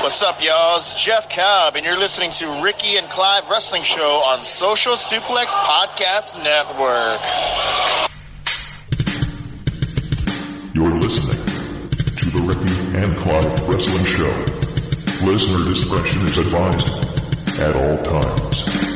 What's up, y'all? It's Jeff Cobb, and you're listening to Ricky and Clive Wrestling Show on Social Suplex Podcast Network. You're listening to the Ricky and Clive Wrestling Show. Listener discretion is advised at all times.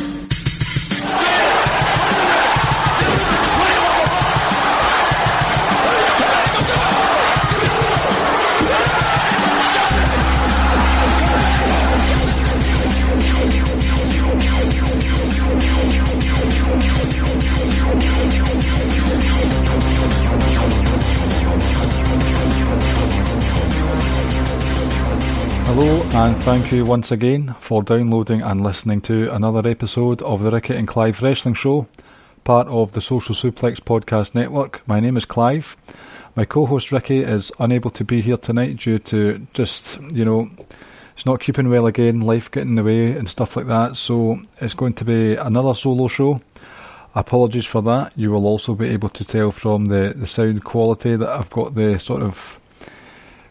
Hello and thank you once again for downloading and listening to another episode of the Ricky and Clive Wrestling Show, part of the Social Suplex Podcast Network. My name is Clive. My co-host Ricky is unable to be here tonight due to just, he's not keeping well again, life getting in the way and stuff like that, so it's going to be another solo show. Apologies for that. You will also be able to tell from the sound quality that I've got the sort of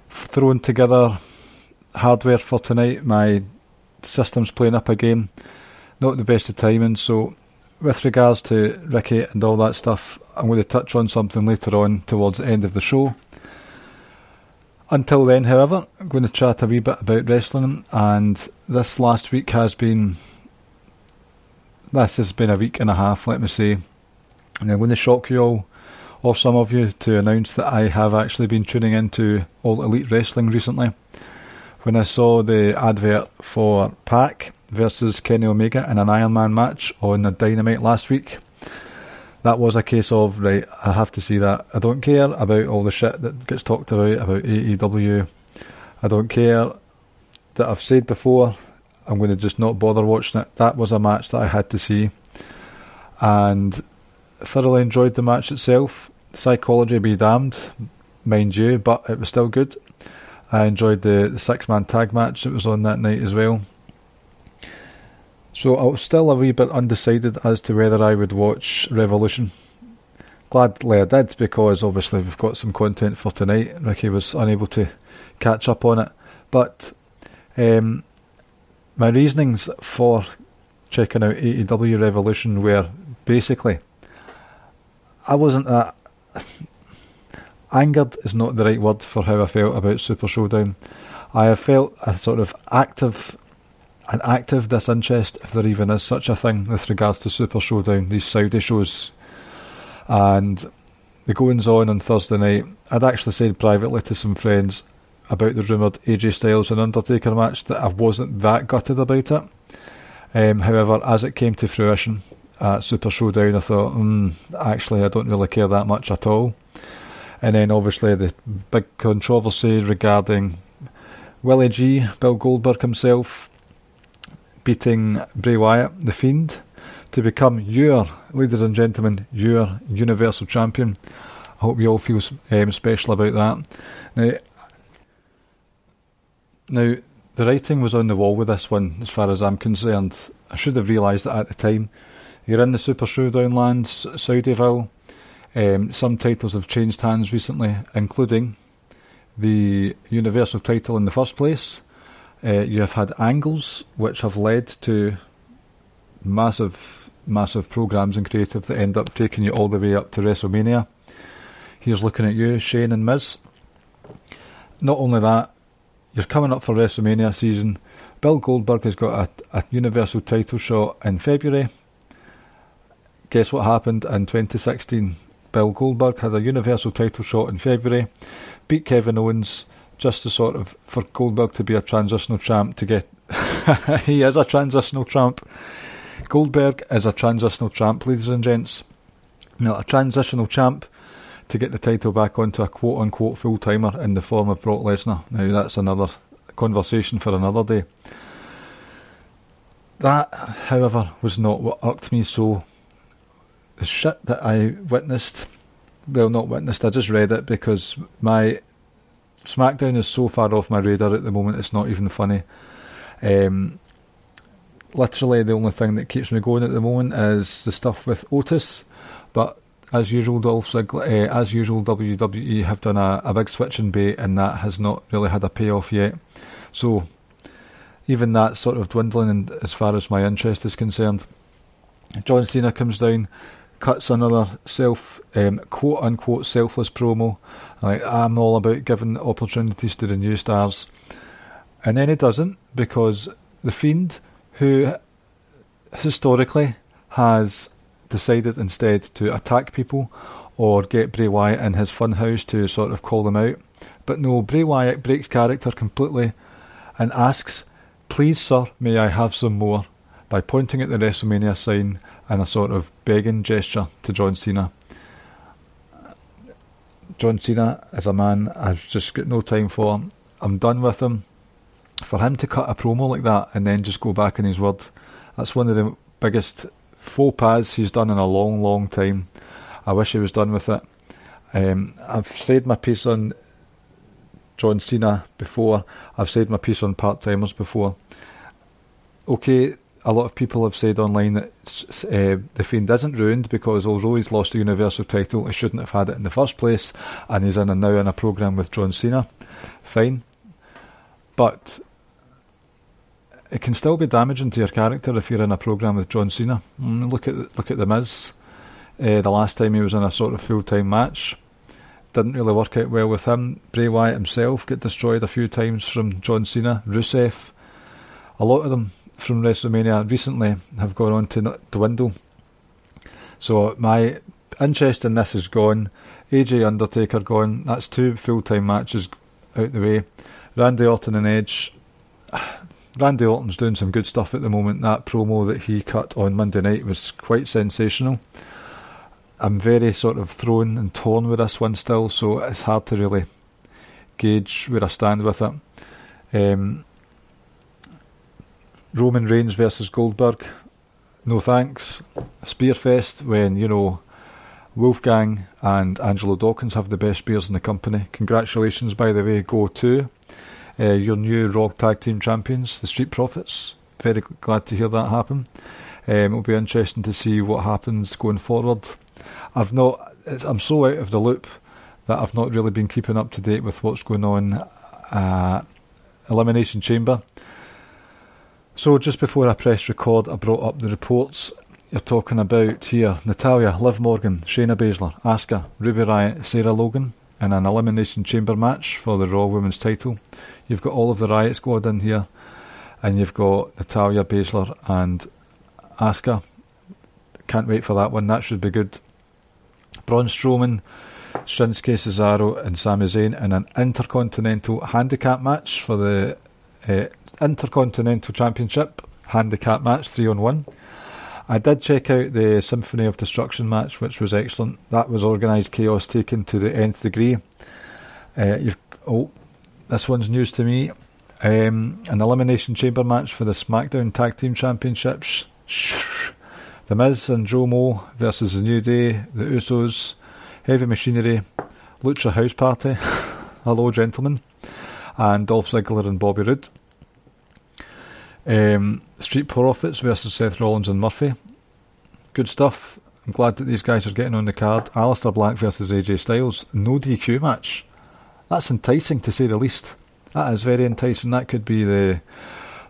thrown together hardware for tonight. My system's playing up again, not the best of timing, so with regards to Ricky and all that stuff, I'm going to touch on something later on towards the end of the show. Until then, however, I'm going to chat a wee bit about wrestling, and this has been a week and a half, let me say, and I'm going to shock you all, or some of you, to announce that I have actually been tuning into All Elite Wrestling recently. When I saw the advert for Pac versus Kenny Omega in an Iron Man match on the Dynamite last week, that was a case of, right, I have to see that. I don't care about all the shit that gets talked about AEW. I don't care that I've said before, I'm going to just not bother watching it. That was a match that I had to see, and thoroughly enjoyed the match itself. Psychology be damned, mind you, but it was still good. I enjoyed the six-man tag match that was on that night as well. So I was still a wee bit undecided as to whether I would watch Revolution. Gladly I did, because obviously we've got some content for tonight. Ricky was unable to catch up on it. But my reasonings for checking out AEW Revolution were basically, I wasn't that... Angered is not the right word for how I felt about Supershowdown. I have felt a sort of active disinterest, if there even is such a thing, with regards to Supershowdown, these Saudi shows. And the goings on Thursday night, I'd actually said privately to some friends about the rumoured AJ Styles and Undertaker match that I wasn't that gutted about it. However, as it came to fruition at Supershowdown, I thought, actually I don't really care that much at all. And then obviously the big controversy regarding Willie G, Bill Goldberg himself, beating Bray Wyatt, The Fiend, to become ladies and gentlemen, your Universal Champion. I hope you all feel special about that. Now, the writing was on the wall with this one, as far as I'm concerned. I should have realised that at the time. You're in the Super Showdown lands, Saudieville. Some titles have changed hands recently, including the Universal title in the first place. You have had angles which have led to massive programmes and creative that end up taking you all the way up to WrestleMania. Here's looking at you, Shane and Miz. Not only that, you're coming up for WrestleMania season. Bill Goldberg has got a Universal title shot in February. Guess what happened in 2016? Bill Goldberg had a Universal title shot in February, beat Kevin Owens, just to sort of, for Goldberg to be a transitional champ to get... He is a transitional champ. Goldberg is a transitional champ, ladies and gents. Now, a transitional champ to get the title back onto a quote-unquote full-timer in the form of Brock Lesnar. Now, that's another conversation for another day. That, however, was not what irked me so... The shit that I witnessed, well, not witnessed, I just read it, because my SmackDown is so far off my radar at the moment, it's not even funny. Literally the only thing that keeps me going at the moment is the stuff with Otis, but as usual, WWE have done a big switch in bait, and that has not really had a payoff yet. So even that's sort of dwindling as far as my interest is concerned. John Cena comes down, cuts another quote-unquote selfless promo. I'm all about giving opportunities to the new stars. And then he doesn't, because The Fiend, who historically has decided instead to attack people or get Bray Wyatt in his funhouse to sort of call them out. But no, Bray Wyatt breaks character completely and asks, "Please sir, may I have some more?" by pointing at the Wrestlemania sign and a sort of begging gesture to John Cena. John Cena is a man I've just got no time for. I'm done with him. For him to cut a promo like that and then just go back on his word, that's one of the biggest faux pas he's done in a long, long time. I wish he was done with it. I've said my piece on John Cena before. I've said my piece on part-timers before. Okay, a lot of people have said online that The Fiend isn't ruined because although he's lost the Universal title, he shouldn't have had it in the first place, and he's now in a program with John Cena. Fine. But it can still be damaging to your character if you're in a program with John Cena. Look at The Miz. The last time he was in a sort of full-time match, didn't really work out well with him. Bray Wyatt himself got destroyed a few times from John Cena. Rusev, a lot of them from WrestleMania recently have gone on to dwindle. So my interest in this is gone. AJ Undertaker gone. That's 2 full-time matches out the way. Randy Orton and Edge. Randy Orton's doing some good stuff at the moment. That promo that he cut on Monday night was quite sensational. I'm very sort of thrown and torn with this one still, so it's hard to really gauge where I stand with it. Roman Reigns versus Goldberg. No thanks. Spearfest when, Wolfgang and Angelo Dawkins have the best spears in the company. Congratulations, by the way, go to your new Raw Tag Team Champions, the Street Profits. Very glad to hear that happen. It'll be interesting to see what happens going forward. I'm so out of the loop that I've not really been keeping up to date with what's going on Elimination Chamber. So just before I pressed record, I brought up the reports. You're talking about here Natalya, Liv Morgan, Shayna Baszler, Asuka, Ruby Riott, Sarah Logan in an Elimination Chamber match for the Raw Women's title. You've got all of the Riott squad in here, and you've got Natalya, Baszler and Asuka. Can't wait for that one, that should be good. Braun Strowman, Shinsuke Cesaro and Sami Zayn in an Intercontinental Handicap match for the Intercontinental Championship Handicap match, 3-on-1. I did check out the Symphony of Destruction match, which was excellent. That was organised chaos taken to the nth degree. This one's news to me. An Elimination Chamber match for the SmackDown Tag Team Championships. The Miz and Joe Mo versus The New Day, The Usos, Heavy Machinery, Lucha House Party, hello gentlemen, and Dolph Ziggler and Bobby Roode. Street Profits versus Seth Rollins and Murphy. Good stuff. I'm glad that these guys are getting on the card. Aleister Black versus AJ Styles. No DQ match. That's enticing to say the least. That is very enticing. That could be the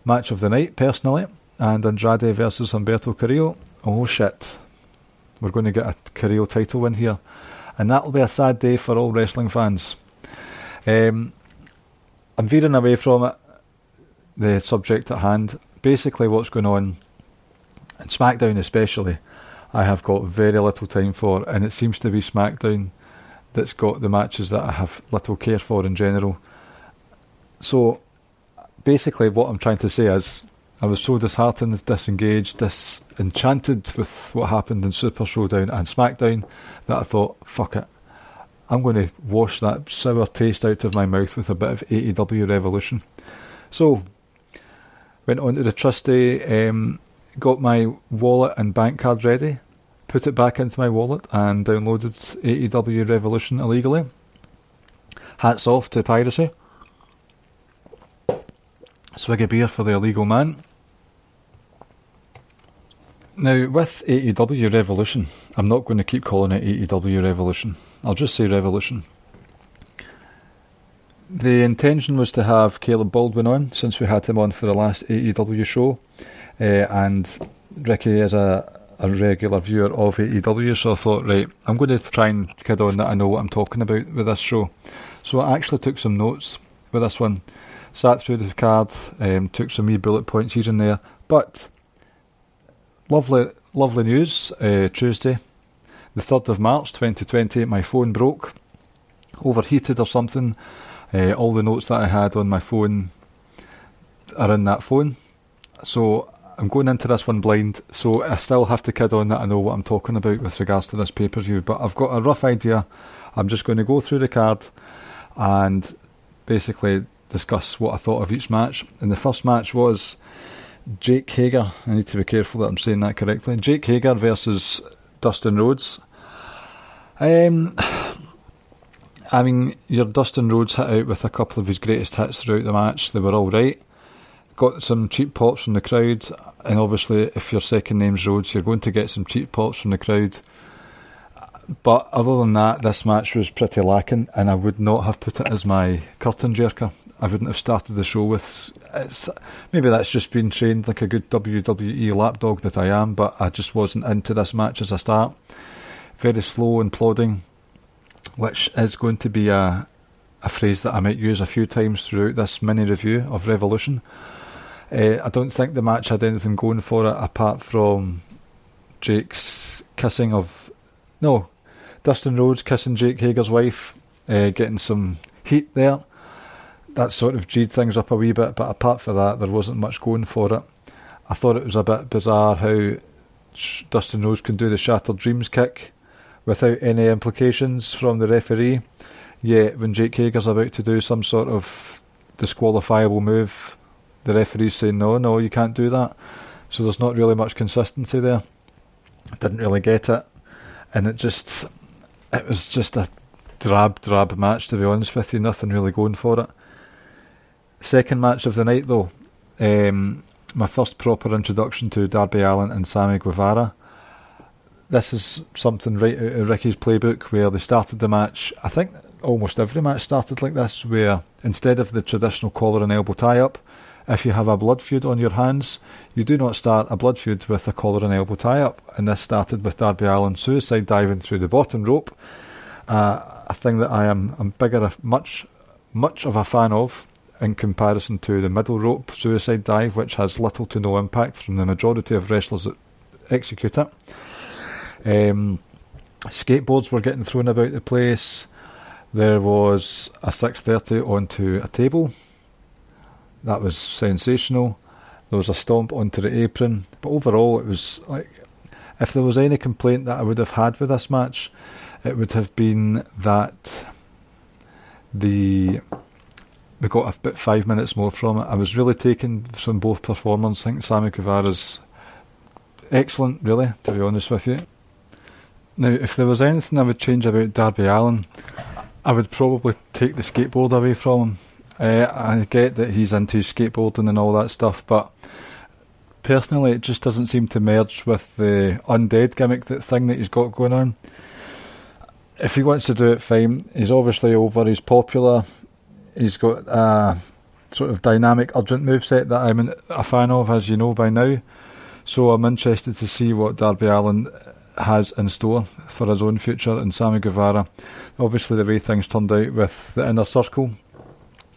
match of the night, personally. And Andrade versus Humberto Carrillo. Oh shit. We're going to get a Carrillo title win here. And that'll be a sad day for all wrestling fans. I'm veering away from it. The subject at hand. Basically what's going on in SmackDown especially, I have got very little time for, and it seems to be SmackDown that's got the matches that I have little care for in general. So basically what I'm trying to say is I was so disheartened, disengaged, disenchanted with what happened in Super Showdown and SmackDown that I thought, fuck it, I'm going to wash that sour taste out of my mouth with a bit of AEW Revolution. So went on to the trusty, got my wallet and bank card ready, put it back into my wallet and downloaded AEW Revolution illegally. Hats off to piracy. Swig of beer for the illegal man. Now with AEW Revolution, I'm not going to keep calling it AEW Revolution. I'll just say Revolution. the intention was to have Caleb Baldwin on, since we had him on for the last AEW show, and Ricky is a regular viewer of AEW, so I thought, right, I'm going to try and kid on that I know what I'm talking about with this show. So I actually took some notes with this one, sat through the card, took some wee bullet points here and there, but lovely news. Tuesday, the 3rd of March 2020, my phone broke, overheated or something. All the notes that I had on my phone are in that phone, so I'm going into this one blind, so I still have to kid on that I know what I'm talking about with regards to this pay-per-view, but I've got a rough idea. I'm just going to go through the card and basically discuss what I thought of each match. And the first match was Jake Hager. I need to be careful that I'm saying that correctly. Jake Hager versus Dustin Rhodes. I mean, your Dustin Rhodes hit out with a couple of his greatest hits throughout the match. They were all right. Got some cheap pops from the crowd, and obviously if your second name's Rhodes, you're going to get some cheap pops from the crowd. But other than that, this match was pretty lacking, and I would not have put it as my curtain jerker. I wouldn't have started the show with... maybe that's just being trained like a good WWE lapdog that I am, but I just wasn't into this match as a start. Very slow and plodding, which is going to be a phrase that I might use a few times throughout this mini review of Revolution. I don't think the match had anything going for it apart from Jake's kissing of... No, Dustin Rhodes kissing Jake Hager's wife, getting some heat there. That sort of G'd things up a wee bit, but apart from that, there wasn't much going for it. I thought it was a bit bizarre how Dustin Rhodes can do the Shattered Dreams kick without any implications from the referee, yet when Jake Hager's about to do some sort of disqualifiable move, the referee's saying, no, you can't do that. So there's not really much consistency there. I didn't really get it. And it was just a drab match, to be honest with you. Nothing really going for it. Second match of the night, though. My first proper introduction to Darby Allin and Sammy Guevara. This is something right out of Ricky's playbook, where they started the match. I think almost every match started like this, where instead of the traditional collar and elbow tie-up, if you have a blood feud on your hands, you do not start a blood feud with a collar and elbow tie-up. And this started with Darby Allin suicide diving through the bottom rope, a thing that I am much of a fan of, in comparison to the middle rope suicide dive, which has little to no impact from the majority of wrestlers that execute it. Skateboards were getting thrown about the place. There was a 630 onto a table. That was sensational. There was a stomp onto the apron. But overall, it was like, if there was any complaint that I would have had with this match, it would have been that we got about 5 minutes more from it. I was really taken from both performers. I think Sammy Guevara's excellent, really, to be honest with you. Now, if there was anything I would change about Darby Allin, I would probably take the skateboard away from him. I get that he's into skateboarding and all that stuff, but personally it just doesn't seem to merge with the undead gimmick thing that he's got going on. If he wants to do it, fine. He's obviously over, he's popular, he's got a sort of dynamic, urgent moveset that I'm a fan of, as you know by now. So I'm interested to see what Darby Allin has in store for his own future. And Sammy Guevara, obviously the way things turned out with the Inner Circle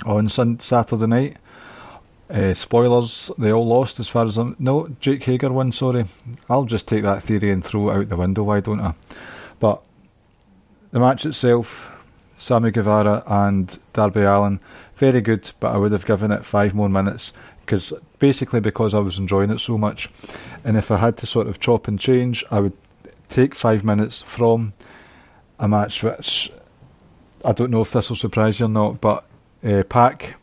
on Saturday night, spoilers, they all lost as far as no, Jake Hager won, sorry. I'll just take that theory and throw it out the window, why don't I? But the match itself, Sammy Guevara and Darby Allin, very good, but I would have given it 5 more minutes, because I was enjoying it so much. And if I had to sort of chop and change, I would take 5 minutes from a match which, I don't know if this will surprise you or not, but Pac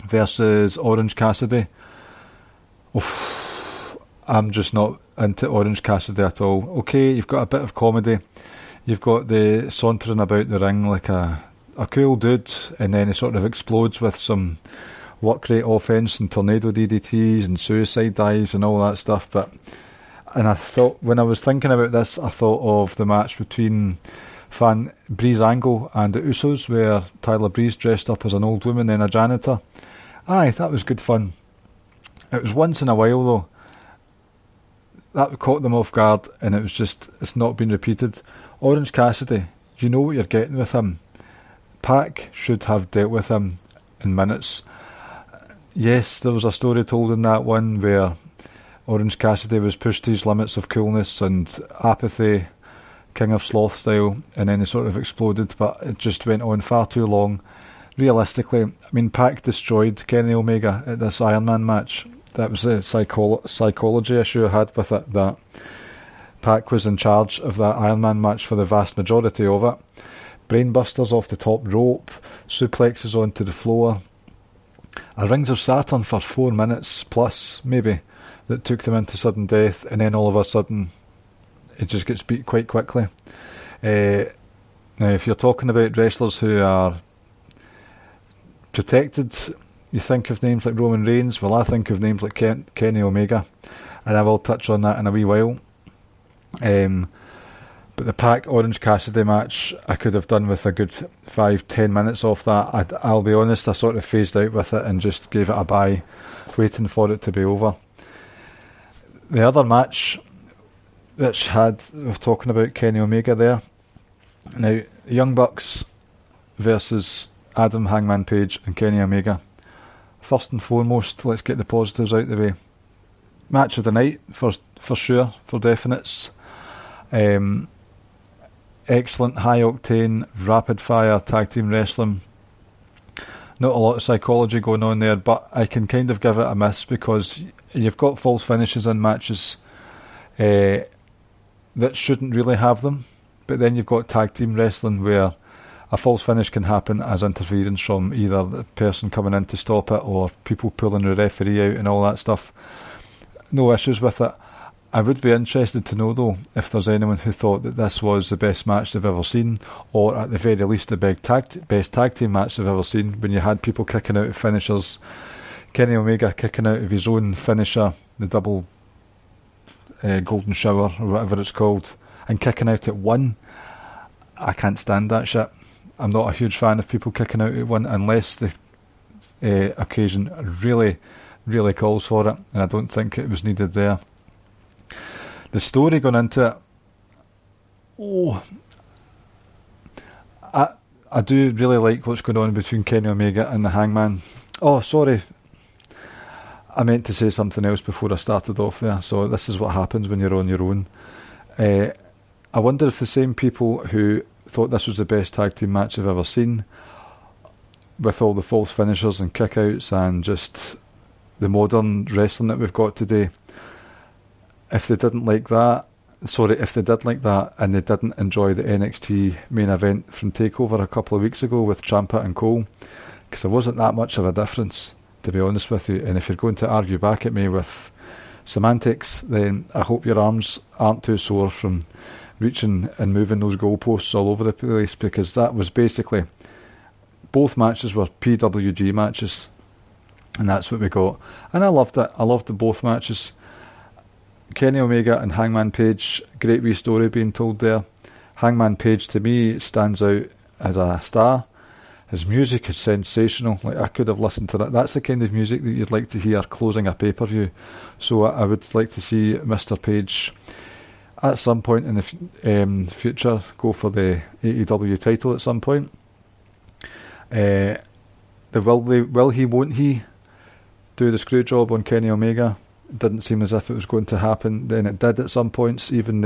versus Orange Cassidy. I'm just not into Orange Cassidy at all. Okay, you've got a bit of comedy, you've got the sauntering about the ring like a cool dude, and then he sort of explodes with some work rate offense and tornado DDTs and suicide dives and all that stuff. And I thought, when I was thinking about this, I thought of the match between Breeze Angle and the Usos, where Tyler Breeze dressed up as an old woman and a janitor. Aye, that was good fun. It was once in a while though. That caught them off guard, and it's not been repeated. Orange Cassidy, you know what you're getting with him. Pac should have dealt with him in minutes. Yes, there was a story told in that one where Orange Cassidy was pushed to his limits of coolness and apathy, King of Sloth style, and then he sort of exploded, but it just went on far too long. Realistically, I mean, Pac destroyed Kenny Omega at this Iron Man match. That was a psychology issue I had with it, that Pac was in charge of that Iron Man match for the vast majority of it. Brainbusters off the top rope, suplexes onto the floor, a Rings of Saturn for 4 minutes plus, maybe, that took them into sudden death, and then all of a sudden it just gets beat quite quickly. Now, if you're talking about wrestlers who are protected, you think of names like Roman Reigns. Well, I think of names like Kenny Omega, and I will touch on that in a wee while. But the Pac Orange Cassidy match, I could have done with a good 5-10 minutes off that. I'll be honest, I sort of phased out with it and just gave it a bye, waiting for it to be over. The other match, which we're talking about Kenny Omega there. Now, Young Bucks versus Adam Hangman Page and Kenny Omega. First and foremost, let's get the positives out of the way. Match of the night, for sure, for definites. Excellent, high-octane, rapid-fire tag team wrestling. Not a lot of psychology going on there, but I can kind of give it a miss because you've got false finishes in matches that shouldn't really have them, but then you've got tag team wrestling where a false finish can happen as interference from either the person coming in to stop it or people pulling the referee out and all that stuff. No issues with it. I would be interested to know though if there's anyone who thought that this was the best match they've ever seen, or at the very least the best tag team match they've ever seen, when you had people kicking out of finishers. Kenny Omega kicking out of his own finisher, the double golden shower or whatever it's called, and kicking out at one. I can't stand that shit. I'm not a huge fan of people kicking out at one unless the occasion really, really calls for it, and I don't think it was needed there. The story going into it, I do really like what's going on between Kenny Omega and the Hangman. Oh, sorry, I meant to say something else before I started off there. So this is what happens when you're on your own. I wonder if the same people who thought this was the best tag team match I've ever seen, with all the false finishers and kickouts and just the modern wrestling that we've got today, if they did like that and they didn't enjoy the NXT main event from TakeOver a couple of weeks ago with Ciampa and Cole, because there wasn't that much of a difference, to be honest with you. And if you're going to argue back at me with semantics, then I hope your arms aren't too sore from reaching and moving those goalposts all over the place, because that was basically, both matches were PWG matches, and that's what we got. And I loved it. I loved both matches. Kenny Omega and Hangman Page, great wee story being told there. Hangman Page, to me, stands out as a star. His music is sensational. Like, I could have listened to that. That's the kind of music that you'd like to hear closing a pay-per-view. So I would like to see Mr. Page at some point in the future go for the AEW title at some point. Won't he do the screw job on Kenny Omega? It didn't seem as if it was going to happen. Then it did at some points. Even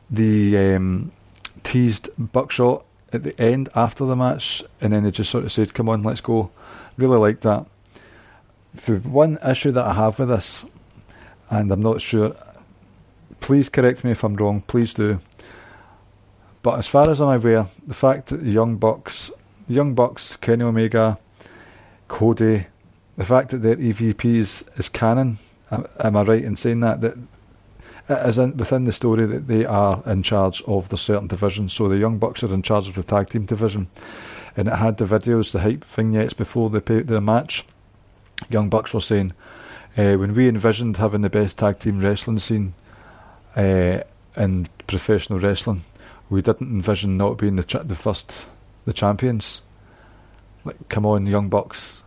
the teased buckshot at the end after the match, and then they just sort of said, come on, let's go. Really liked that. The one issue that I have with this, and I'm not sure, please correct me if I'm wrong, please do, but as far as I'm aware, the fact that the Young Bucks, Kenny Omega, Cody, the fact that their EVP is canon, am I right in saying that it is within the story that they are in charge of the certain division? So the Young Bucks are in charge of the tag team division, and it had the videos, the hype vignettes before the match. Young Bucks were saying, when we envisioned having the best tag team wrestling scene in professional wrestling, we didn't envision not being the champions. Like, come on, Young Bucks.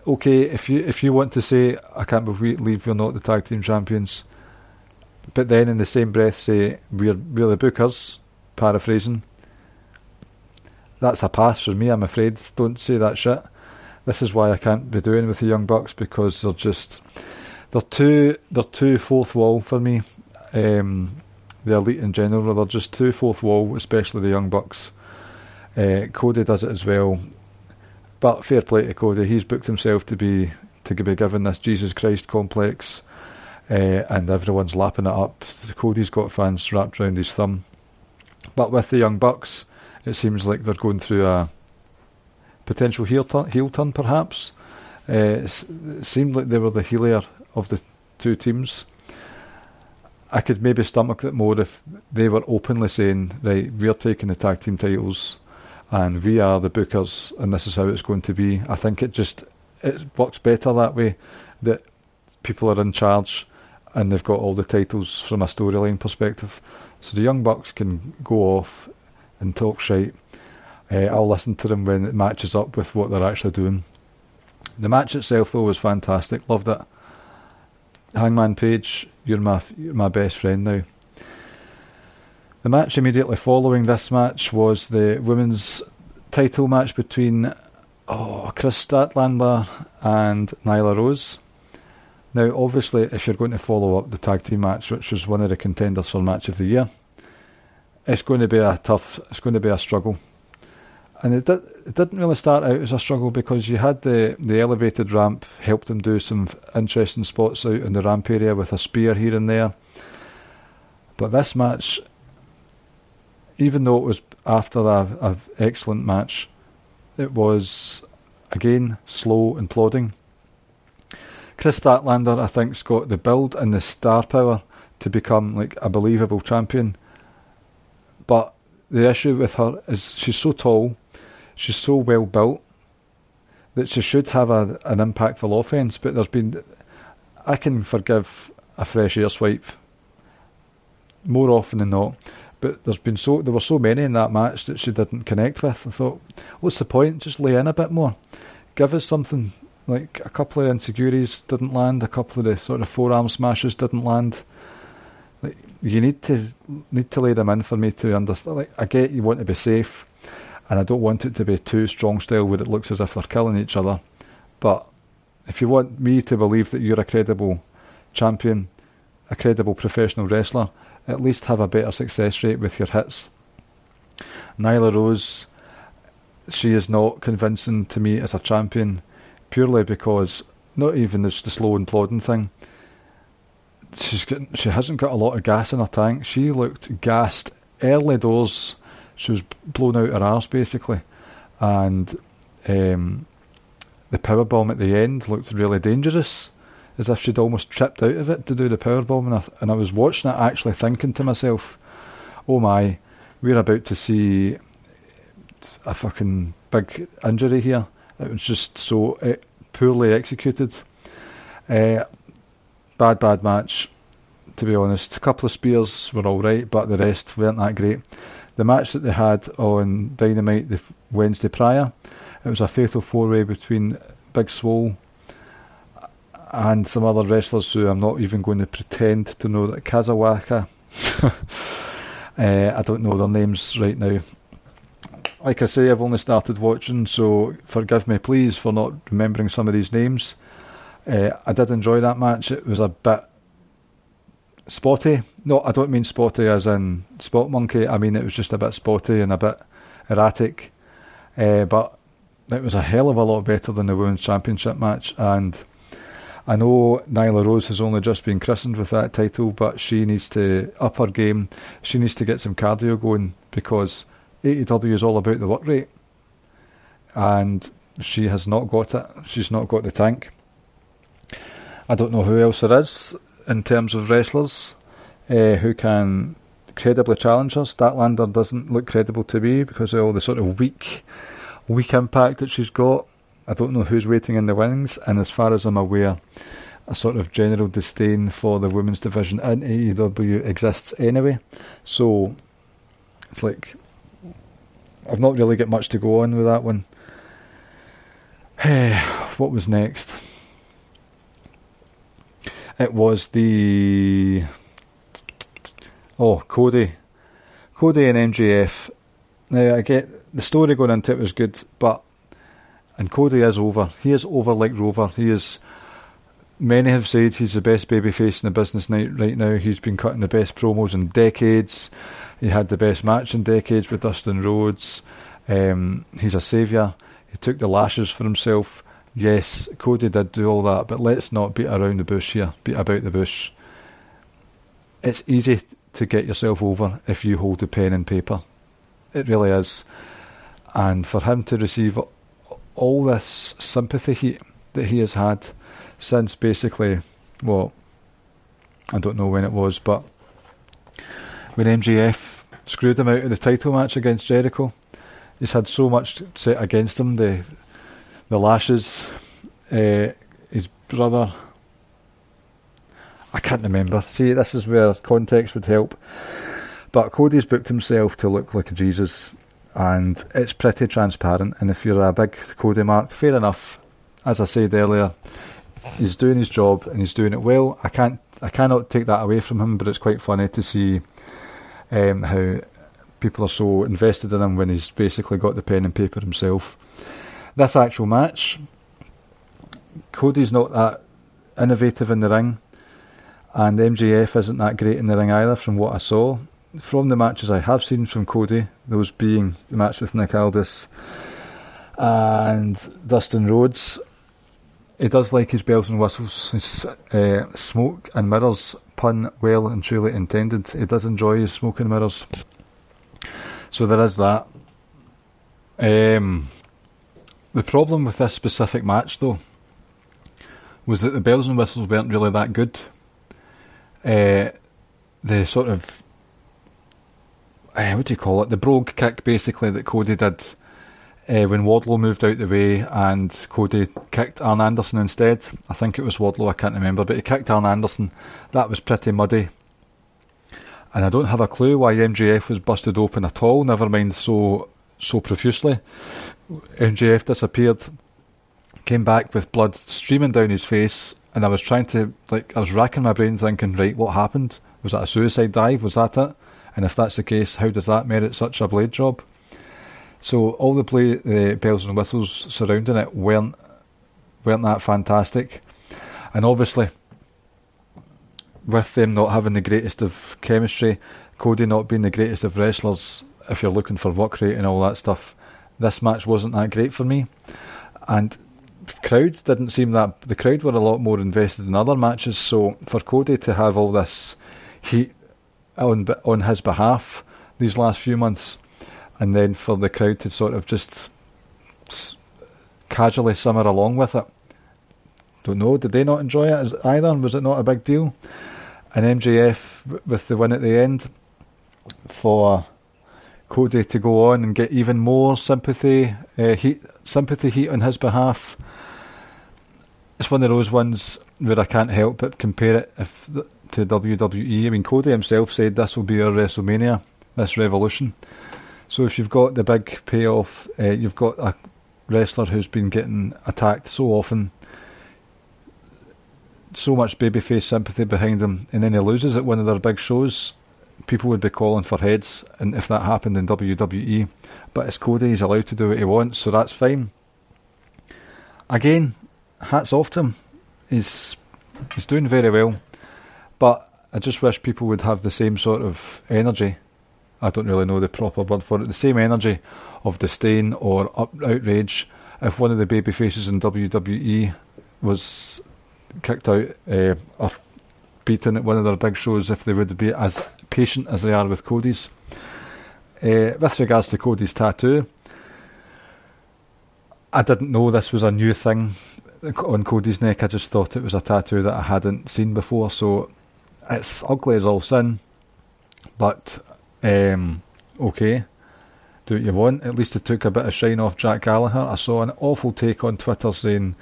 Okay, if you want to say, I can't believe you're not the tag team champions, but then in the same breath say, we're the bookers, paraphrasing, that's a pass for me, I'm afraid. Don't say that shit. This is why I can't be doing with the Young Bucks, because they're too fourth wall for me. The Elite in general, they're just too fourth wall, especially the Young Bucks. Cody does it as well, but fair play to Cody. He's booked himself to be given this Jesus Christ complex, and everyone's lapping it up. Cody's got fans wrapped around his thumb. But with the Young Bucks, it seems like they're going through a potential heel turn, perhaps. It seemed like they were the heelier of the two teams. I could maybe stomach it more if they were openly saying, right, we're taking the tag team titles and we are the bookers and this is how it's going to be. I think it works better that way, that people are in charge and they've got all the titles from a storyline perspective. So the Young Bucks can go off and talk shite. I'll listen to them when it matches up with what they're actually doing. The match itself, though, was fantastic. Loved it. Hangman Page, you're my best friend now. The match immediately following this match was the women's title match between Chris Statlander and Nyla Rose. Now, obviously, if you're going to follow up the tag team match, which was one of the contenders for match of the year, it's going to be a struggle. And it didn't really start out as a struggle, because you had the elevated ramp helped them do some interesting spots out in the ramp area with a spear here and there. But this match, even though it was after an excellent match, it was, again, slow and plodding. Chris Statlander, I think, has got the build and the star power to become like a believable champion. But the issue with her is she's so tall, she's so well built, that she should have an impactful offense. But I can forgive a fresh air swipe more often than not. But there were so many in that match that she didn't connect with. I thought, what's the point? Just lay in a bit more. Give us something. Like, a couple of insecurities didn't land, a couple of the sort of forearm smashes didn't land. Like, you need to lay them in for me to understand. Like, I get you want to be safe, and I don't want it to be too strong style where it looks as if they're killing each other. But if you want me to believe that you're a credible champion, a credible professional wrestler, at least have a better success rate with your hits. Nyla Rose, she is not convincing to me as a champion, purely because, not even the slow and plodding thing, she hasn't got a lot of gas in her tank. She looked gassed early doors. She was blown out her arse, basically. And the powerbomb at the end looked really dangerous, as if she'd almost tripped out of it to do the powerbomb. And I was watching it actually thinking to myself, oh my, we're about to see a fucking big injury here. It was just so poorly executed. Bad match, to be honest. A couple of spears were alright, but the rest weren't that great. The match that they had on Dynamite the Wednesday prior, it was a fatal four-way between Big Swole and some other wrestlers who I'm not even going to pretend to know that Kazawaka. I don't know their names right now. Like I say, I've only started watching, so forgive me please for not remembering some of these names. I did enjoy that match. It was a bit spotty. No, I don't mean spotty as in spot monkey. I mean it was just a bit spotty and a bit erratic. But it was a hell of a lot better than the Women's Championship match. And I know Nyla Rose has only just been christened with that title, but she needs to up her game. She needs to get some cardio going, because AEW is all about the work rate, and she has not got it. She's not got the tank. I don't know who else there is in terms of wrestlers who can credibly challenge her. Statlander doesn't look credible to me because of all the sort of weak impact that she's got. I don't know who's waiting in the wings, and as far as I'm aware, a sort of general disdain for the women's division in AEW exists anyway. So it's like I've not really got much to go on with that one. What was next? It was the Cody and MJF. Now I get the story going into it was good, and Cody is over. He is over like Rover. He is. Many have said he's the best babyface in the business right now. He's been cutting the best promos in decades. He had the best match in decades with Dustin Rhodes. He's a saviour. He took the lashes for himself. Yes, Cody did do all that, but let's not beat around the bush here. Beat about the bush. It's easy to get yourself over if you hold the pen and paper. It really is. And for him to receive all this sympathy that he has had since basically, well, I don't know when it was, but when MJF screwed him out of the title match against Jericho, he's had so much set against him, the lashes, his brother, I can't remember. See, this is where context would help. But Cody's booked himself to look like a Jesus, and it's pretty transparent, and if you're a big Cody mark, fair enough. As I said earlier, he's doing his job and he's doing it well. I cannot take that away from him, but it's quite funny to see how people are so invested in him when he's basically got the pen and paper himself. This actual match, Cody's not that innovative in the ring, and MJF isn't that great in the ring either from what I saw. From the matches I have seen from Cody, those being the match with Nick Aldis and Dustin Rhodes, he does like his bells and whistles, his smoke and mirrors, pun well and truly intended. He does enjoy his smoke and mirrors. So there is that. The problem with this specific match, though, was that the bells and whistles weren't really that good. The sort of, what do you call it? The brogue kick, basically, that Cody did when Wardlow moved out the way and Cody kicked Arn Anderson instead. I think it was Wardlow, I can't remember, but he kicked Arn Anderson. That was pretty muddy. And I don't have a clue why MJF was busted open at all, never mind so profusely. MJF disappeared, came back with blood streaming down his face, and I was racking my brain thinking, right, what happened? Was that a suicide dive? Was that it? And if that's the case, how does that merit such a blade job? So all the bells and whistles surrounding it weren't that fantastic. And obviously, with them not having the greatest of chemistry, Cody not being the greatest of wrestlers, if you're looking for work rate and all that stuff, this match wasn't that great for me. And the crowd were a lot more invested in other matches, so for Cody to have all this heat on his behalf these last few months, and then for the crowd to sort of just casually simmer along with it, don't know, did they not enjoy it either? Was it not a big deal? And MJF with the win at the end, for Cody to go on and get even more sympathy heat on his behalf. It's one of those ones where I can't help but compare it to WWE. I mean, Cody himself said this will be our WrestleMania, this revolution. So if you've got the big payoff, you've got a wrestler who's been getting attacked so often, so much babyface sympathy behind him, and then he loses at one of their big shows, people would be calling for heads, and if that happened in WWE. But it's Cody, he's allowed to do what he wants, so that's fine. Again, hats off to him. He's doing very well, but I just wish people would have the same sort of energy. I don't really know the proper word for it. The same energy of disdain or outrage if one of the babyfaces in WWE was kicked out or beaten at one of their big shows, if they would be as patient as they are with Cody's. With regards to Cody's tattoo, I didn't know this was a new thing on Cody's neck. I just thought it was a tattoo that I hadn't seen before, so it's ugly as all sin, but okay, do what you want. At least it took a bit of shine off Jack Gallagher. I saw an awful take on Twitter saying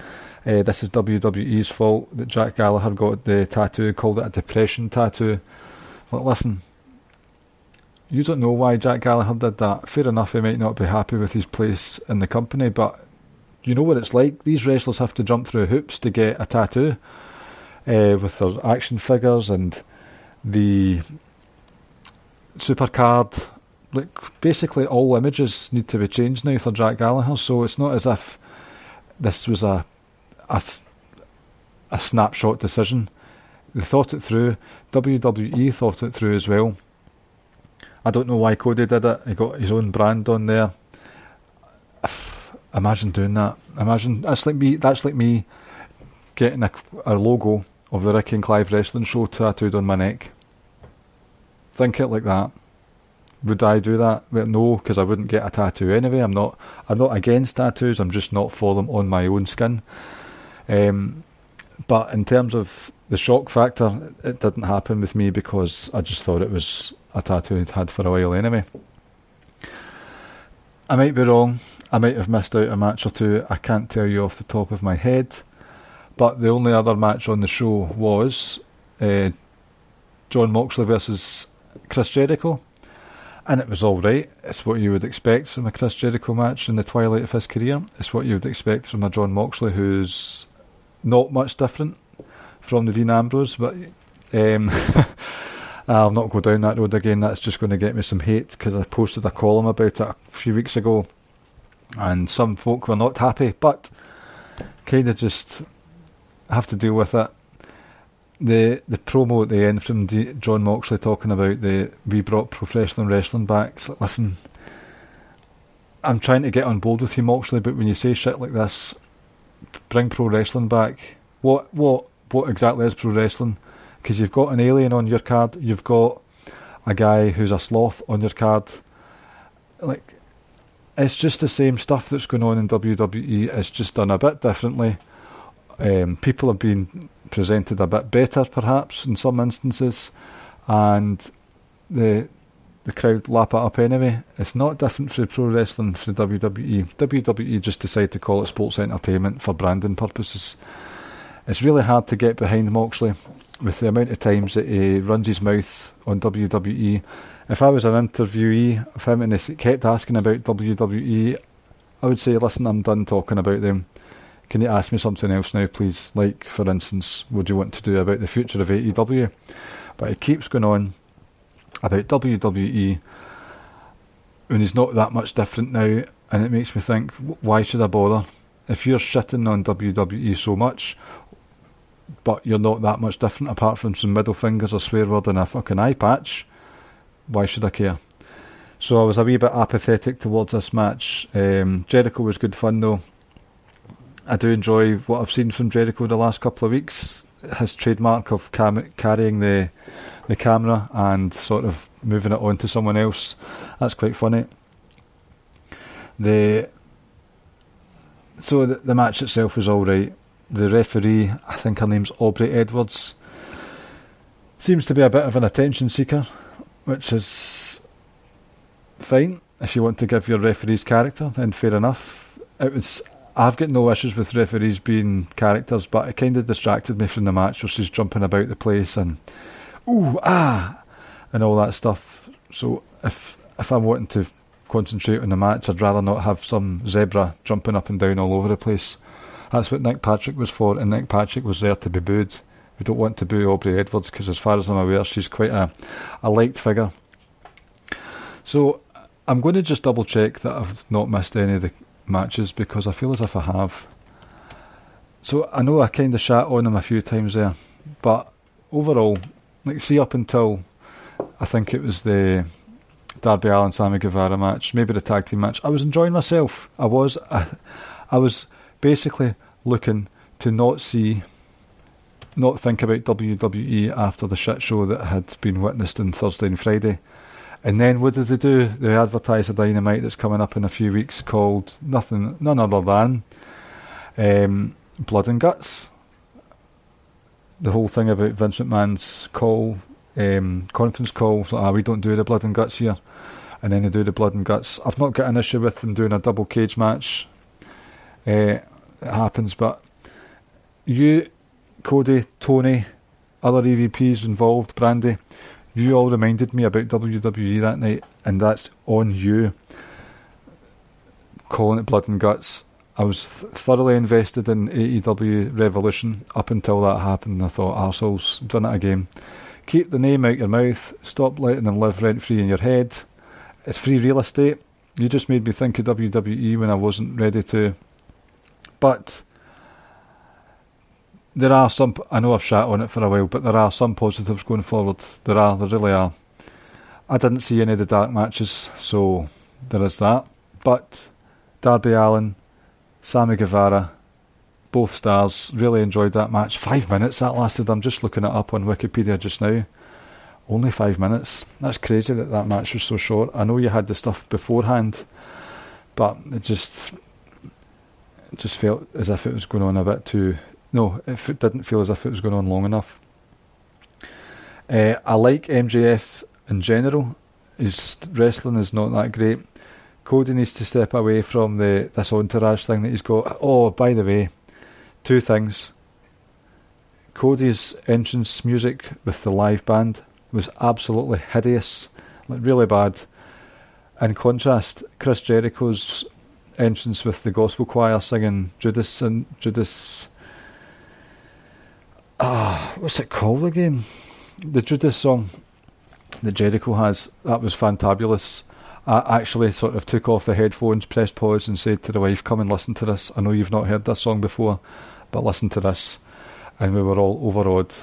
this is WWE's fault that Jack Gallagher got the tattoo, called it a depression tattoo. Like, listen, you don't know why Jack Gallagher did that. Fair enough, he might not be happy with his place in the company, but you know what it's like. These wrestlers have to jump through hoops to get a tattoo with their action figures and the supercard. Like, basically all images need to be changed now for Jack Gallagher, so it's not as if this was a snapshot decision. They thought it through. WWE thought it through as well. I don't know why Cody did it. He got his own brand on there. Imagine doing that. Imagine that's like me getting a logo of the Ricky and Clive wrestling show tattooed on my neck. Think it like that. Would I do that? Well, no, because I wouldn't get a tattoo anyway. I'm not against tattoos. I'm just not for them on my own skin. But in terms of the shock factor, it didn't happen with me because I just thought it was a tattoo I'd had for a while anyway. I might be wrong. I might have missed out a match or two. I can't tell you off the top of my head. But the only other match on the show was Jon Moxley versus Chris Jericho. And it was alright. It's what you would expect from a Chris Jericho match in the twilight of his career. It's what you would expect from a Jon Moxley who's not much different from the Dean Ambrose, but I'll not go down that road again. That's just going to get me some hate because I posted a column about it a few weeks ago and some folk were not happy, but kind of just have to deal with it. The promo at the end from Jon Moxley talking about we brought professional wrestling back. It's like, listen, I'm trying to get on board with you, Moxley, but when you say shit like this, bring pro wrestling back. What exactly is pro wrestling? Because you've got an alien on your card, you've got a guy who's a sloth on your card. Like, it's just the same stuff that's going on in WWE. It's just done a bit differently. People have been presented a bit better, perhaps, in some instances, and the crowd lap it up anyway. It's not different for pro wrestling for WWE. WWE just decide to call it sports entertainment for branding purposes. It's really hard to get behind Moxley with the amount of times that he runs his mouth on WWE. If I was an interviewee of him and he kept asking about WWE, I would say, listen, I'm done talking about them. Can you ask me something else now, please? Like, for instance, what do you want to do about the future of AEW? But he keeps going on about WWE when he's not that much different now, and it makes me think, why should I bother? If you're shitting on WWE so much, but you're not that much different apart from some middle fingers, a swear word and a fucking eye patch, why should I care? So I was a wee bit apathetic towards this match. Jericho was good fun though. I do enjoy what I've seen from Jericho the last couple of weeks. His trademark of carrying the camera and sort of moving it on to someone else. That's quite funny. The match itself was alright. The referee, I think her name's Aubrey Edwards, seems to be a bit of an attention seeker, which is fine. If you want to give your referee's character, then fair enough. I've got no issues with referees being characters, but it kind of distracted me from the match where she's jumping about the place and ooh, ah, and all that stuff. So if I'm wanting to concentrate on the match, I'd rather not have some zebra jumping up and down all over the place. That's what Nick Patrick was for, and Nick Patrick was there to be booed. We don't want to boo Aubrey Edwards because, as far as I'm aware, she's quite a liked figure. So I'm going to just double check that I've not missed any of the matches because I feel as if I have. So I know I kind of shat on him a few times there, but overall, like, see, up until I think it was the Darby Allin Sammy Guevara match, maybe the tag team match, I was enjoying myself. I was basically looking to not think about WWE after the shit show that had been witnessed on Thursday and Friday. And then what did they do? They advertised a Dynamite that's coming up in a few weeks called none other than Blood and Guts. The whole thing about Vince McMahon's conference call, so, we don't do the Blood and Guts here. And then they do the Blood and Guts. I've not got an issue with them doing a double cage match. It happens, but you, Cody, Tony, other EVPs involved, Brandy, you all reminded me about WWE that night, and that's on you. Calling it blood and guts. I was thoroughly invested in AEW Revolution up until that happened, and I thought, arseholes, done it again. Keep the name out your mouth, stop letting them live rent-free in your head. It's free real estate. You just made me think of WWE when I wasn't ready to. But there are some, I know I've shat on it for a while, but there are some positives going forward. There really are. I didn't see any of the dark matches, so there is that. But Darby Allin, Sammy Guevara, both stars, really enjoyed that match. 5 minutes that lasted. I'm just looking it up on Wikipedia just now. Only 5 minutes. That's crazy that match was so short. I know you had the stuff beforehand, but it just felt as if it was going on a bit too... No, it didn't feel as if it was going on long enough. I like MJF in general. His wrestling is not that great. Cody needs to step away from this entourage thing that he's got. Oh, by the way, 2 things. Cody's entrance music with the live band was absolutely hideous, like really bad. In contrast, Chris Jericho's entrance with the gospel choir singing Judas. What's it called again? The Judas song that Jericho has. That was fantabulous. I actually sort of took off the headphones, pressed pause, and said to the wife, "Come and listen to this. I know you've not heard this song before, but listen to this." And we were all overawed.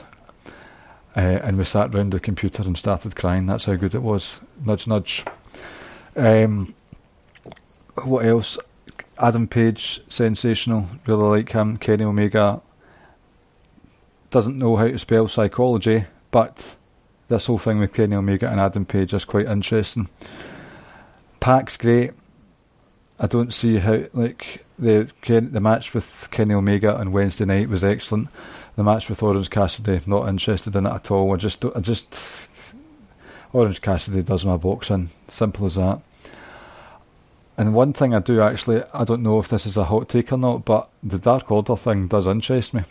And we sat round the computer and started crying. That's how good it was. Nudge, nudge. What else? Adam Page, sensational. Really like him. Kenny Omega doesn't know how to spell psychology, but this whole thing with Kenny Omega and Adam Page is quite interesting. Pac's great. I don't see how, like, the match with Kenny Omega on Wednesday night was excellent. The match with Orange Cassidy, not interested in it at all. Orange Cassidy does my boxing. Simple as that. And one thing I do actually, I don't know if this is a hot take or not, but the Dark Order thing does interest me.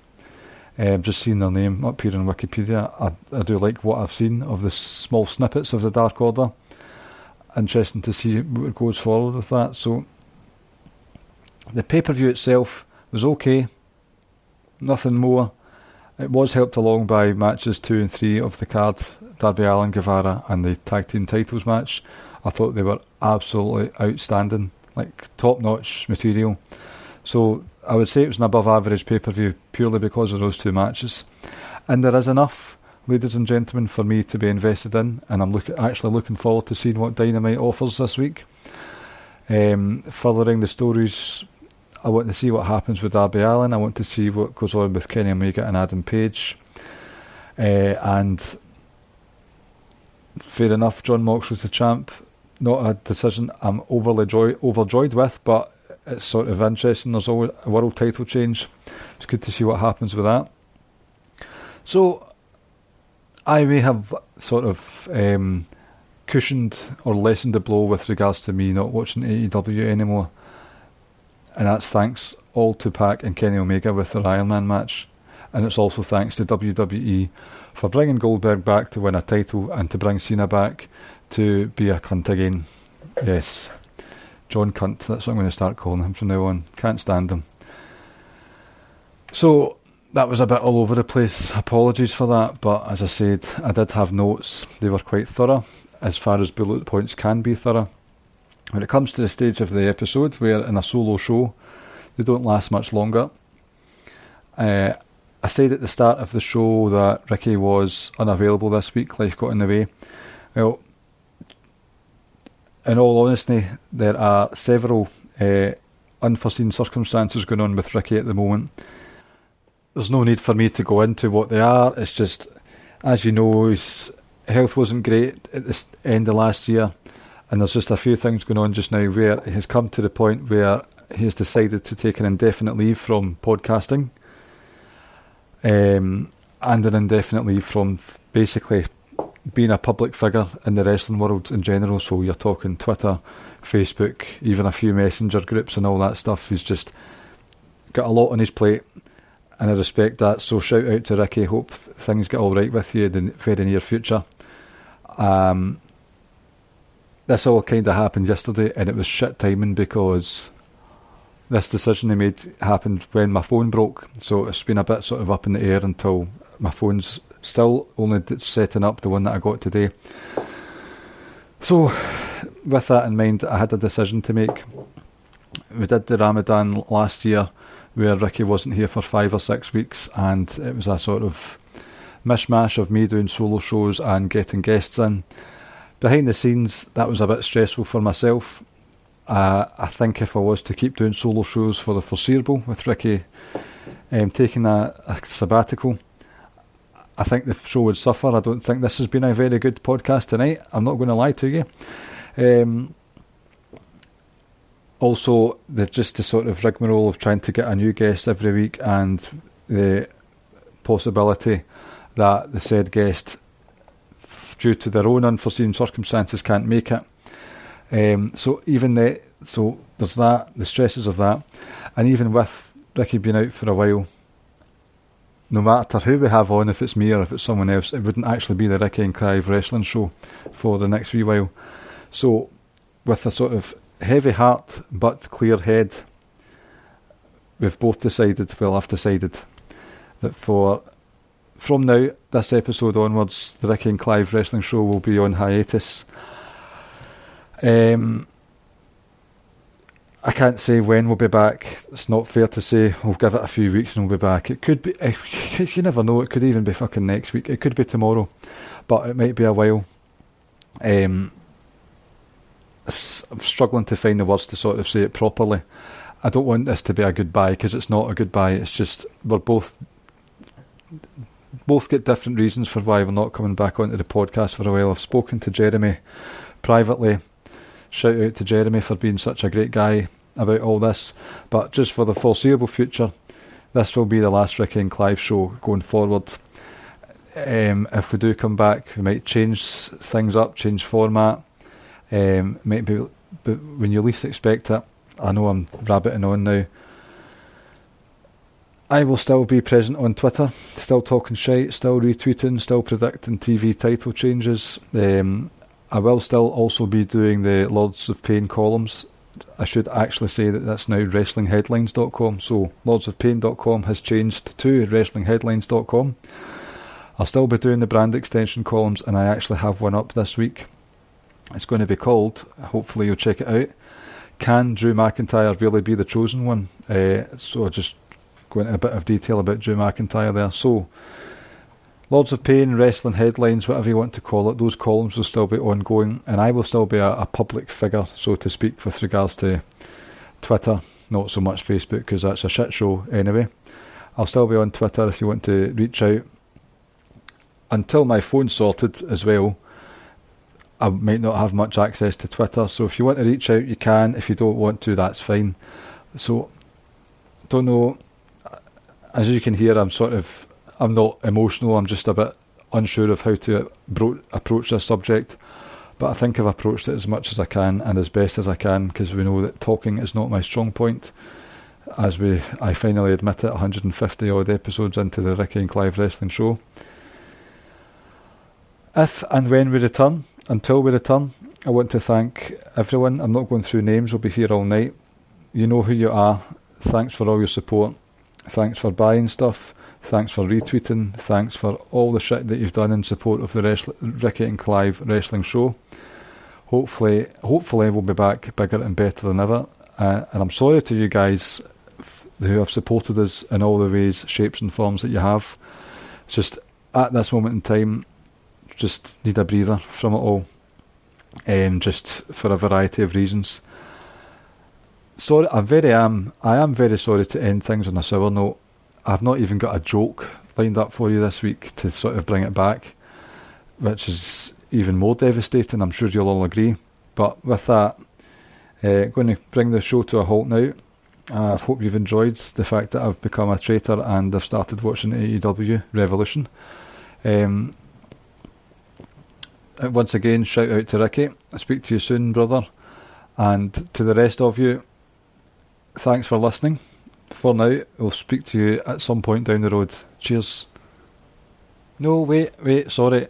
Just seeing their name up here on Wikipedia, I do like what I've seen of the small snippets of the Dark Order. Interesting to see what goes forward with that. So the pay-per-view itself was okay, nothing more. It was helped along by matches 2 and 3 of the card, Darby Allin, Guevara, and the tag team titles match. I thought they were absolutely outstanding, like top-notch material. So I would say it was an above-average pay-per-view purely because of those 2 matches. And there is enough, ladies and gentlemen, for me to be invested in, and I'm actually looking forward to seeing what Dynamite offers this week. Furthering the stories, I want to see what happens with Darby Allin. I want to see what goes on with Kenny Omega and Adam Page. And fair enough, John Moxley's the champ. Not a decision I'm overjoyed with, but it's sort of interesting. There's always a world title change. It's good to see what happens with that. So I may have sort of cushioned or lessened the blow with regards to me not watching AEW anymore. And that's thanks all to Pac and Kenny Omega with their Iron Man match. And it's also thanks to WWE for bringing Goldberg back to win a title and to bring Cena back to be a cunt again. Yes, John Cunt, that's what I'm going to start calling him from now on. Can't stand him. So that was a bit all over the place. Apologies for that, but as I said, I did have notes. They were quite thorough, as far as bullet points can be thorough. When it comes to the stage of the episode, where in a solo show, they don't last much longer. I said at the start of the show that Ricky was unavailable this week. Life got in the way. Well, in all honesty, there are several unforeseen circumstances going on with Ricky at the moment. There's no need for me to go into what they are. It's just, as you know, his health wasn't great at the end of last year, and there's just a few things going on just now where it has come to the point where he has decided to take an indefinite leave from podcasting, and an indefinite leave from basically being a public figure in the wrestling world in general. So you're talking Twitter, Facebook, even a few messenger groups and all that stuff. He's just got a lot on his plate, and I respect that. So shout out to Ricky. Hope things get all right with you in the very near future. This all kind of happened yesterday, and it was shit timing because this decision I made happened when my phone broke. So it's been a bit sort of up in the air until my phone's still only setting up, the one that I got today. So with that in mind, I had a decision to make. We did the Ramadan last year where Ricky wasn't here for 5 or 6 weeks, and it was a sort of mishmash of me doing solo shows and getting guests in. Behind the scenes, that was a bit stressful for myself. I think if I was to keep doing solo shows for the foreseeable with Ricky taking a sabbatical, I think the show would suffer. I don't think this has been a very good podcast tonight. I'm not going to lie to you. Also, just the sort of rigmarole of trying to get a new guest every week, and the possibility that the said guest, due to their own unforeseen circumstances, can't make it. So there's that, the stresses of that, and even with Ricky being out for a while, no matter who we have on, if it's me or if it's someone else, it wouldn't actually be the Ricky and Clive wrestling show for the next wee while. So with a sort of heavy heart but clear head, I've decided that from now, this episode onwards, the Ricky and Clive wrestling show will be on hiatus. I can't say when we'll be back. It's not fair to say we'll give it a few weeks and we'll be back. It could be, you never know, it could even be fucking next week. It could be tomorrow, but it might be a while. I'm struggling to find the words to sort of say it properly. I don't want this to be a goodbye, because it's not a goodbye. It's just we're both get different reasons for why we're not coming back onto the podcast for a while. I've spoken to Jeremy privately. Shout out to Jeremy for being such a great guy about all this. But just for the foreseeable future, this will be the last Ricky and Clive show going forward. If we do come back, we might change things up, change format. Might be, but when you least expect it. I know I'm rabbiting on now. I will still be present on Twitter, still talking shite, still retweeting, still predicting TV title changes. I will still also be doing the Lords of Pain columns. I should actually say that that's now WrestlingHeadlines.com, so LordsofPain.com has changed to WrestlingHeadlines.com. I'll still be doing the brand extension columns, and I actually have one up this week. It's going to be called, hopefully you'll check it out, Can Drew McIntyre Really Be the Chosen One? So I'll just go into a bit of detail about Drew McIntyre there. So, Lords of Pain, Wrestling Headlines, whatever you want to call it, those columns will still be ongoing, and I will still be a public figure, so to speak, with regards to Twitter, not so much Facebook, because that's a shit show anyway. I'll still be on Twitter if you want to reach out. Until my phone's sorted as well, I might not have much access to Twitter, so if you want to reach out, you can. If you don't want to, that's fine. So, don't know, as you can hear, I'm not emotional, I'm just a bit unsure of how to approach this subject, but I think I've approached it as much as I can and as best as I can, because we know that talking is not my strong point, as I finally admit it 150 odd episodes into the Ricky and Clive wrestling show. If and when we return, until we return, I want to thank everyone. I'm not going through names, we'll be here all night. You know who you are. Thanks for all your support. Thanks for buying stuff. Thanks for retweeting. Thanks for all the shit that you've done in support of the Ricky and Clive wrestling show. Hopefully we'll be back bigger and better than ever. And I'm sorry to you guys who have supported us in all the ways, shapes and forms that you have. Just at this moment in time, just need a breather from it all. Just for a variety of reasons. Sorry, I am very sorry to end things on a sour note. I've not even got a joke lined up for you this week to sort of bring it back, which is even more devastating, I'm sure you'll all agree. But with that, going to bring the show to a halt now. I hope you've enjoyed the fact that I've become a traitor and I've started watching AEW Revolution. Once again, shout out to Ricky. I'll speak to you soon, brother. And to the rest of you, thanks for listening. For now, we'll speak to you at some point down the road. Cheers. No, wait, sorry.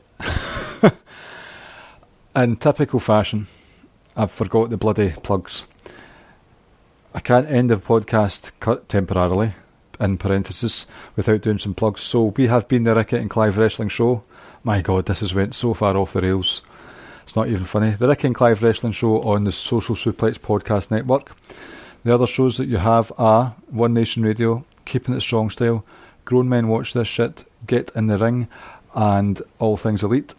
In typical fashion, I've forgot the bloody plugs. I can't end the podcast cut temporarily, in parentheses, without doing some plugs. So we have been the Ricky and Clive Wrestling Show. My God, this has went so far off the rails. It's not even funny. The Ricky and Clive Wrestling Show on the Social Suplex Podcast Network. The other shows that you have are One Nation Radio, Keeping It Strong Style, Grown Men Watch This Shit, Get in the Ring, and All Things Elite.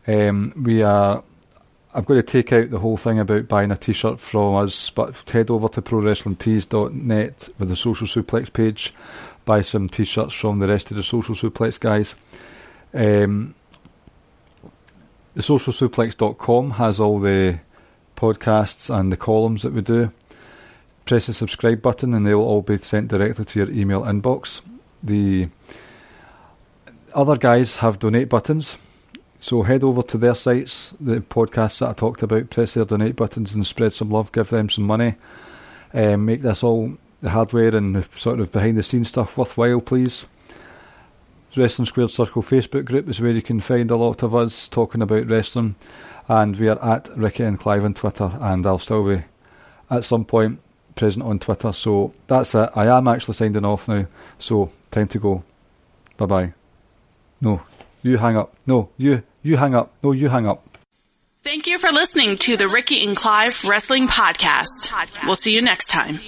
I'm going to take out the whole thing about buying a t-shirt from us, but head over to prowrestlingtees.net with the Social Suplex page, buy some t-shirts from the rest of the Social Suplex guys. The socialsuplex.com has all the podcasts and the columns that we do. Press the subscribe button and they'll all be sent directly to your email inbox. The other guys have donate buttons. So head over to their sites, the podcasts that I talked about, press their donate buttons and spread some love, give them some money. Make this all, the hardware and the sort of behind the scenes stuff worthwhile, please. Wrestling Squared Circle Facebook group is where you can find a lot of us talking about wrestling. And we are at Ricky and Clive on Twitter, and I'll still be at some point present on Twitter. So that's it. I am actually signing off now. So time to go. Bye-bye. No, you hang up. No, you hang up. No, you hang up. Thank you for listening to the Ricky and Clive Wrestling Podcast. We'll see you next time.